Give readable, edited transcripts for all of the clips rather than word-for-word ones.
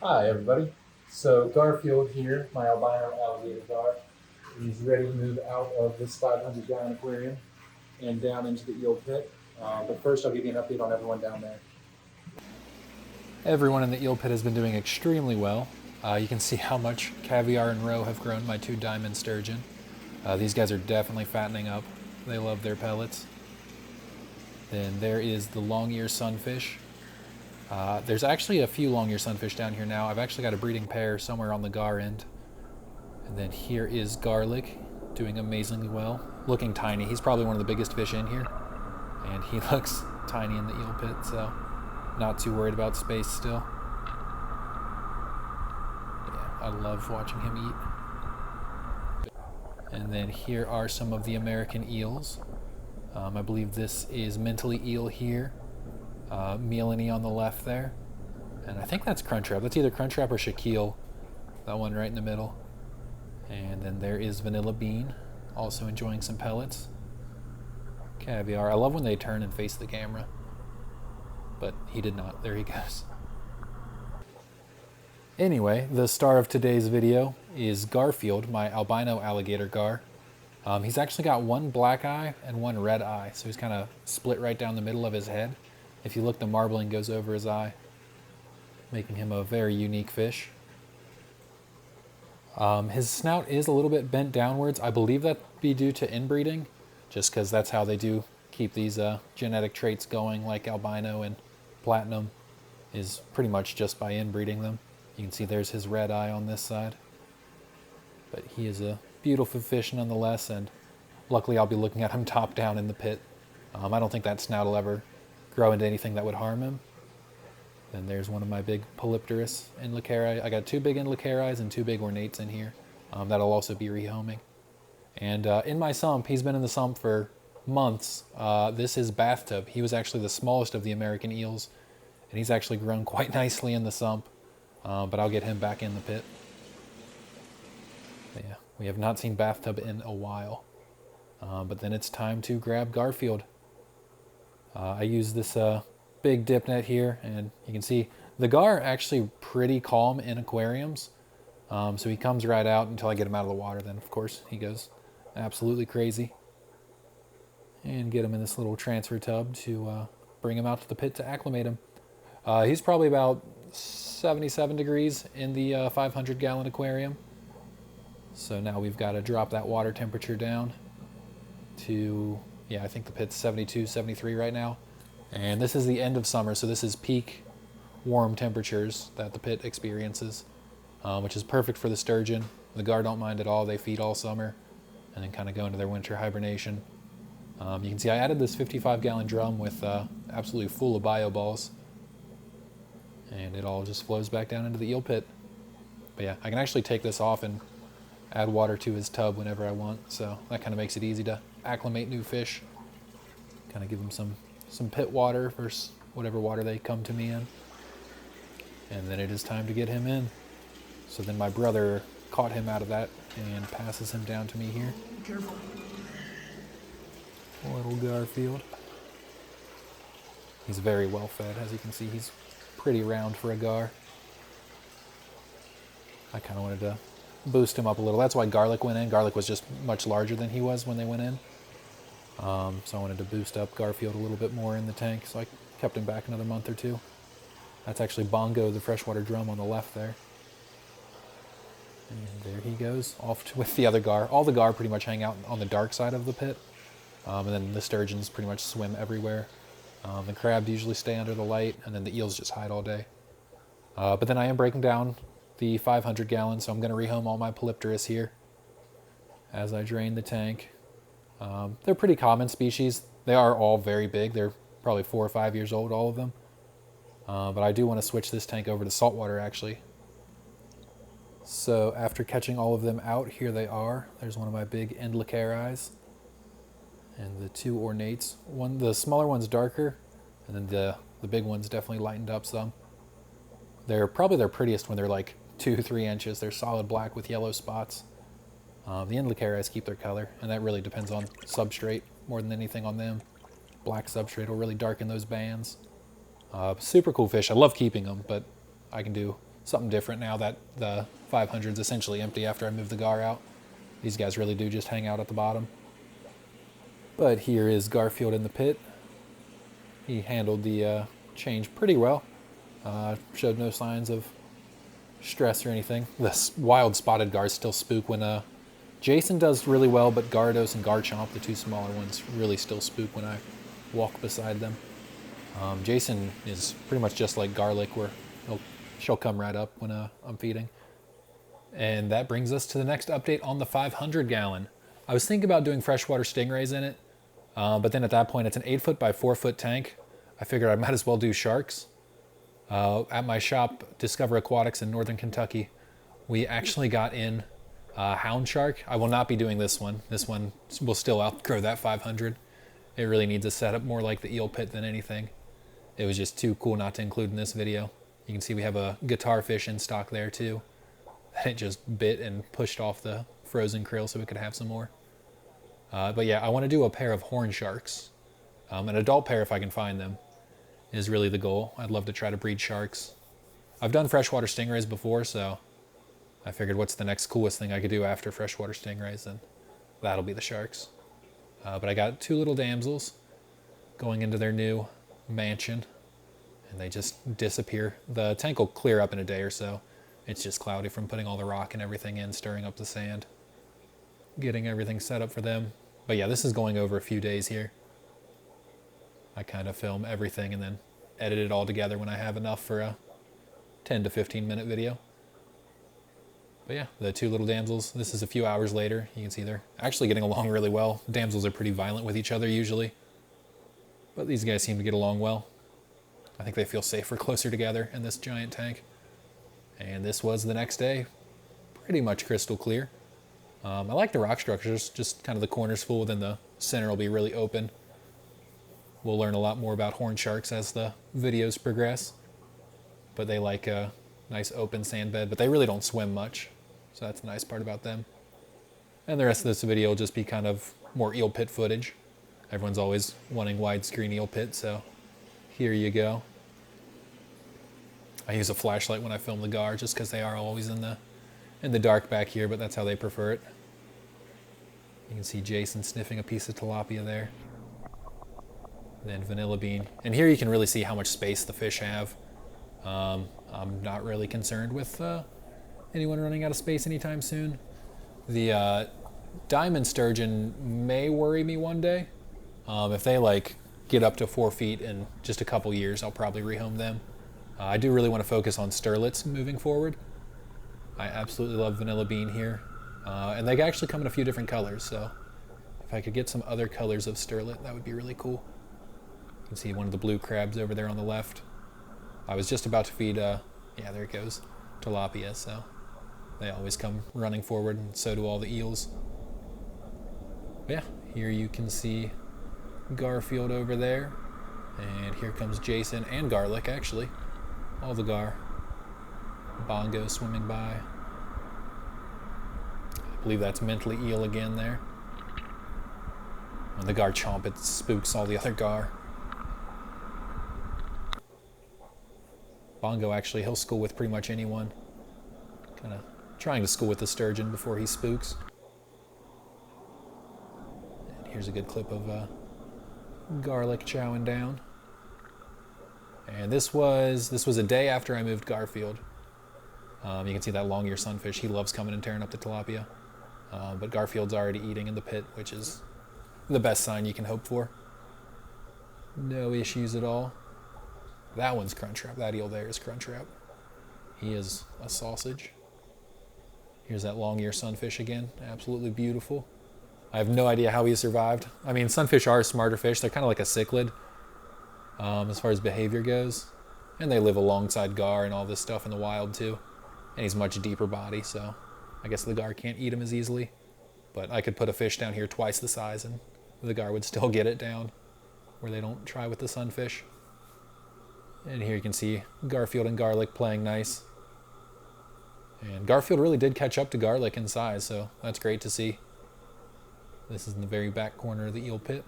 Hi everybody. So Garfield here, my albino alligator gar. He's ready to move out of this 500-gallon aquarium and down into the eel pit. But first I'll give you an update on everyone down there. Everyone in the eel pit has been doing extremely well. You can see how much caviar and roe have grown, my two diamond sturgeon. These guys are definitely fattening up. They love their pellets. Then there is the long-ear sunfish. There's actually a few long-ear sunfish down here now. I've actually got a breeding pair somewhere on the gar end. And then here is garlic, doing amazingly well. Looking tiny. He's probably one of the biggest fish in here. And he looks tiny in the eel pit, so not too worried about space still. Yeah, I love watching him eat. And then here are some of the American eels. I believe this is Mentally Eel here. Mealany on the left there. And I think that's Crunchwrap. That's either Crunchwrap or Shaquille. That one right in the middle. And then there is Vanilla Bean, also enjoying some pellets. Caviar. I love when they turn and face the camera. But he did not. There he goes. Anyway, the star of today's video is Garfield, my albino alligator gar. He's actually got one black eye and one red eye, so he's kind of split right down the middle of his head. If you look, the marbling goes over his eye, making him a very unique fish. His snout is a little bit bent downwards. I believe that'd be due to inbreeding, just because that's how they do keep these genetic traits going, like albino and platinum, is pretty much just by inbreeding them. You can see there's his red eye on this side. But he is a beautiful fish nonetheless, and luckily I'll be looking at him top down in the pit. I don't think that snout will ever grow into anything that would harm him. Then there's one of my big Polypterus Endlicari. I got two big Endlicaris and two big ornates in here. That'll also be rehoming. And in my sump, he's been in the sump for months. This is Bathtub. He was actually the smallest of the American eels, and he's actually grown quite nicely in the sump. But I'll get him back in the pit. But yeah, we have not seen Bathtub in a while. But then it's time to grab Garfield. I use this big dip net here, and you can see the gar actually pretty calm in aquariums. So he comes right out until I get him out of the water. Then, of course, he goes absolutely crazy. And get him in this little transfer tub to bring him out to the pit to acclimate him. He's probably about 77 degrees in the 500-gallon aquarium. So now we've got to drop that water temperature down to, yeah, I think the pit's 72, 73 right now. And this is the end of summer, so this is peak warm temperatures that the pit experiences, which is perfect for the sturgeon. The gar don't mind at all. They feed all summer and then kind of go into their winter hibernation. You can see I added this 55-gallon drum with absolutely full of bio balls. And it all just flows back down into the eel pit. But yeah, I can actually take this off and add water to his tub whenever I want. So that kind of makes it easy to acclimate new fish. Kind of give them some pit water versus whatever water they come to me in. And then it is time to get him in. So then my brother caught him out of that and passes him down to me here. Be careful. Little Garfield. He's very well fed, as you can see. He's pretty round for a gar. I kind of wanted to boost him up a little. That's why Garlic went in. Garlic was just much larger than he was when they went in. So I wanted to boost up Garfield a little bit more in the tank, so I kept him back another month or two. That's actually Bongo, the freshwater drum on the left there. And there he goes, off with the other gar. All the gar pretty much hang out on the dark side of the pit. And then the sturgeons pretty much swim everywhere. The crabs usually stay under the light, and then the eels just hide all day. But then I am breaking down the 500 gallon, so I'm going to rehome all my Polypterus here as I drain the tank. They're pretty common species. They are all very big. They're probably 4 or 5 years old, all of them. But I do want to switch this tank over to saltwater, actually. So after catching all of them out, here they are. There's one of my big Endlicaris. And the two ornates. The smaller one's darker, and then the big one's definitely lightened up some. They're probably their prettiest when they're like 2-3 inches. They're solid black with yellow spots. The Endlicaris keep their color, and that really depends on substrate more than anything on them. Black substrate will really darken those bands. Super cool fish. I love keeping them, but I can do something different now that the 500 is essentially empty after I move the gar out. These guys really do just hang out at the bottom. But here is Garfield in the pit. He handled the change pretty well. Showed no signs of stress or anything. The wild spotted gars still spook when Jason does really well, but Gardos and Garchomp, the two smaller ones, really still spook when I walk beside them. Jason is pretty much just like Garlic, where she'll come right up when I'm feeding. And that brings us to the next update on the 500 gallon. I was thinking about doing freshwater stingrays in it, but then at that point it's an 8-foot by 4-foot tank. I figured I might as well do sharks. At my shop, Discover Aquatics in Northern Kentucky, we actually got in hound shark. I will not be doing this one. This one will still outgrow that 500. It really needs a setup more like the eel pit than anything. It was just too cool not to include in this video. You can see we have a guitar fish in stock there too. It just bit and pushed off the frozen krill so we could have some more. But yeah, I want to do a pair of horn sharks. An adult pair if I can find them is really the goal. I'd love to try to breed sharks. I've done freshwater stingrays before, so I figured what's the next coolest thing I could do after freshwater stingrays, and that'll be the sharks. But I got 2 little damsels going into their new mansion, and they just disappear. The tank will clear up in a day or so. It's just cloudy from putting all the rock and everything in, stirring up the sand, getting everything set up for them. But yeah, this is going over a few days here. I kind of film everything and then edit it all together when I have enough for a 10 to 15 minute video. But yeah, the 2 little damsels, this is a few hours later. You can see they're actually getting along really well. Damsels are pretty violent with each other usually, but these guys seem to get along well. I think they feel safer closer together in this giant tank. And this was the next day, pretty much crystal clear. I like the rock structures, just kind of the corners full, then the center will be really open. We'll learn a lot more about horn sharks as the videos progress, but they like a nice open sand bed, but they really don't swim much, so that's the nice part about them. And the rest of this video will just be kind of more eel pit footage. Everyone's always wanting widescreen eel pit, so here you go. I use a flashlight when I film the gar just because they are always in the dark back here, but that's how they prefer it. You can see Jason sniffing a piece of tilapia there. Then vanilla bean. And here you can really see how much space the fish have. I'm not really concerned with anyone running out of space anytime soon. The diamond sturgeon may worry me one day. If they like get up to 4 feet in just a couple years, I'll probably rehome them. I do really want to focus on sterlets moving forward. I absolutely love vanilla bean here. And they actually come in a few different colors, so if I could get some other colors of sterlet, that would be really cool. You can see one of the blue crabs over there on the left. I was just about to feed, yeah, there it goes, tilapia, so they always come running forward, and so do all the eels. But yeah, here you can see Garfield over there, and here comes Jason and Garlic, actually. All the gar. Bongo swimming by. I believe that's mentally eel again there. When the gar chomp, it spooks all the other gar. Bongo, actually, he'll school with pretty much anyone. Kind of trying to school with the sturgeon before he spooks. And here's a good clip of Garlic chowing down. And this was a day after I moved Garfield. You can see that long-ear sunfish. He loves coming and tearing up the tilapia. But Garfield's already eating in the pit, which is the best sign you can hope for. No issues at all. That one's Crunchwrap. That eel there is Crunchwrap. He is a sausage. Here's that long-ear sunfish again. Absolutely beautiful. I have no idea how he survived. I mean, sunfish are smarter fish. They're kind of like a cichlid as far as behavior goes. And they live alongside gar and all this stuff in the wild too. And he's much deeper body, so I guess the gar can't eat him as easily. But I could put a fish down here twice the size and the gar would still get it down where they don't try with the sunfish. And here you can see Garfield and Garlic playing nice. And Garfield really did catch up to Garlic in size, so that's great to see. This is in the very back corner of the eel pit.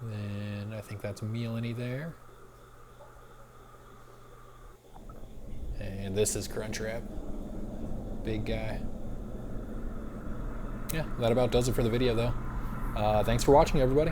Then I think that's Mealany there. And this is Crunchwrap. Big guy. Yeah, that about does it for the video though. Thanks for watching, everybody.